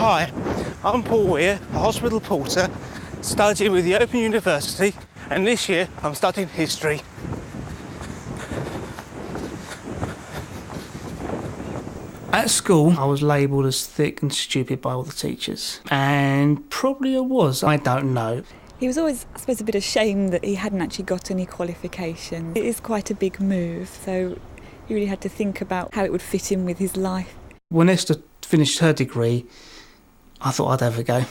Hi, I'm Paul Weir, a hospital porter, studying with the Open University, and this year I'm studying history. At school, I was labelled as thick and stupid by all the teachers, and probably I was, I don't know. He was always, I suppose, a bit ashamed that he hadn't actually got any qualifications. It is quite a big move, so he really had to think about how it would fit in with his life. When Esther finished her degree, I thought I'd have a go.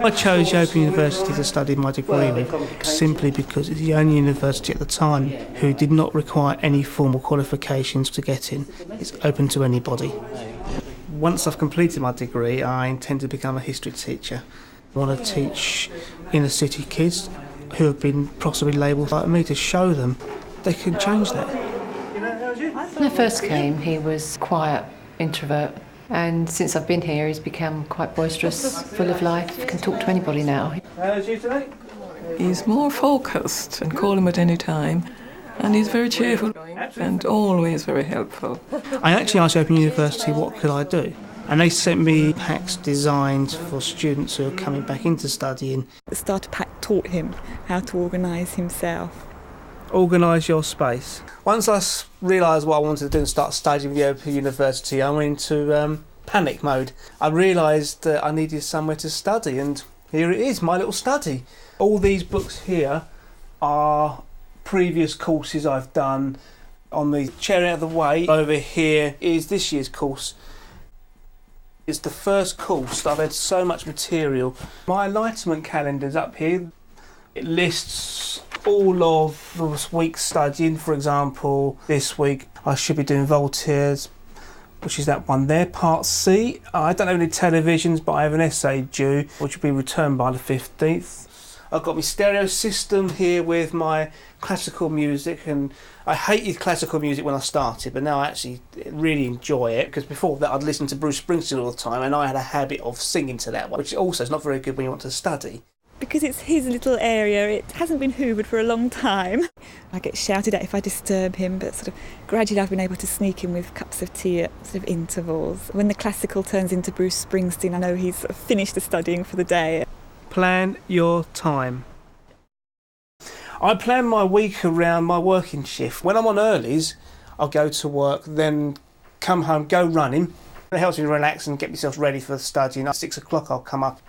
I chose Open University to study my degree with simply because it's the only university at the time who did not require any formal qualifications to get in. It's open to anybody. Once I've completed my degree, I intend to become a history teacher. I want to teach inner city kids who have been possibly labelled like me, to show them they can change that. When I first came, he was quiet, introvert, and since I've been here, he's become quite boisterous, full of life, can talk to anybody now. How's you today? He's more focused and call him at any time, and he's very cheerful and always very helpful. I actually asked Open University what could I do, and they sent me packs designed for students who are coming back into studying. The starter pack taught him how to organise himself. Organise your space. Once I realised what I wanted to do and start studying with the Open University, I went into panic mode. I realised that I needed somewhere to study, and here it is, my little study. All these books here are previous courses I've done. On the chair out of the way over here is this year's course. It's the first course that I've had so much material. My enlightenment calendar's up here. It lists all of the week's studying. For example, this week I should be doing Voltaire's, which is that one there, part C. I don't have any televisions, but I have an essay due, which will be returned by the 15th. I've got my stereo system here with my classical music, and I hated classical music when I started, but now I actually really enjoy it, because before that I'd listen to Bruce Springsteen all the time, and I had a habit of singing to that one, which also is not very good when you want to study. Because it's his little area, it hasn't been hoovered for a long time. I get shouted at if I disturb him, but sort of gradually I've been able to sneak in with cups of tea at sort of intervals. When the classical turns into Bruce Springsteen, I know he's sort of finished the studying for the day. Plan your time. I plan my week around my working shift. When I'm on earlies, I'll go to work, then come home, go running. It helps me relax and get myself ready for studying. At 6 o'clock I'll come up.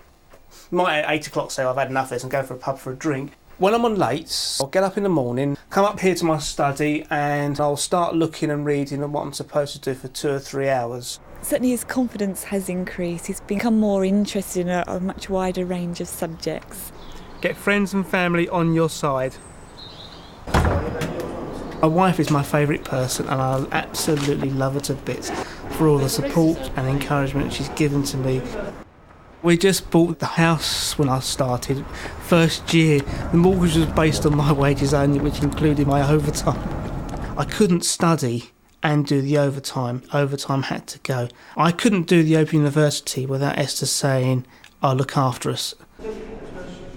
Might at 8 o'clock say I've had enough of this and go for a pub for a drink. When I'm on late, I'll get up in the morning, come up here to my study, and I'll start looking and reading at what I'm supposed to do for 2 or 3 hours. Certainly his confidence has increased. He's become more interested in a much wider range of subjects. Get friends and family on your side. My wife is my favourite person, and I absolutely love her to bits for all the support and encouragement she's given to me. We just bought the house when I started. First year, the mortgage was based on my wages only, which included my overtime. I couldn't study and do the overtime. Overtime had to go. I couldn't do the Open University without Esther saying, "I'll look after us."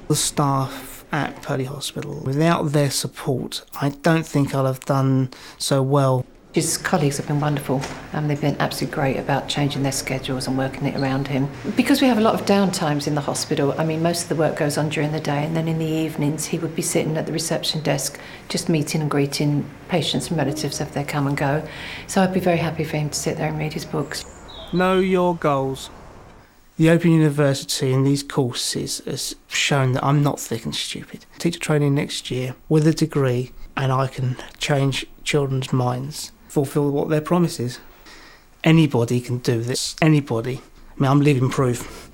The staff at Purley Hospital, without their support, I don't think I'll have done so well. His colleagues have been wonderful. They've been absolutely great about changing their schedules and working it around him. Because we have a lot of downtimes in the hospital, I mean, most of the work goes on during the day, and then in the evenings he would be sitting at the reception desk just meeting and greeting patients and relatives as they come and go. So I'd be very happy for him to sit there and read his books. Know your goals. The Open University in these courses has shown that I'm not thick and stupid. Teacher training next year with a degree, and I can change children's minds, fulfil what their promise is. Anybody can do this. Anybody. I mean, I'm living proof.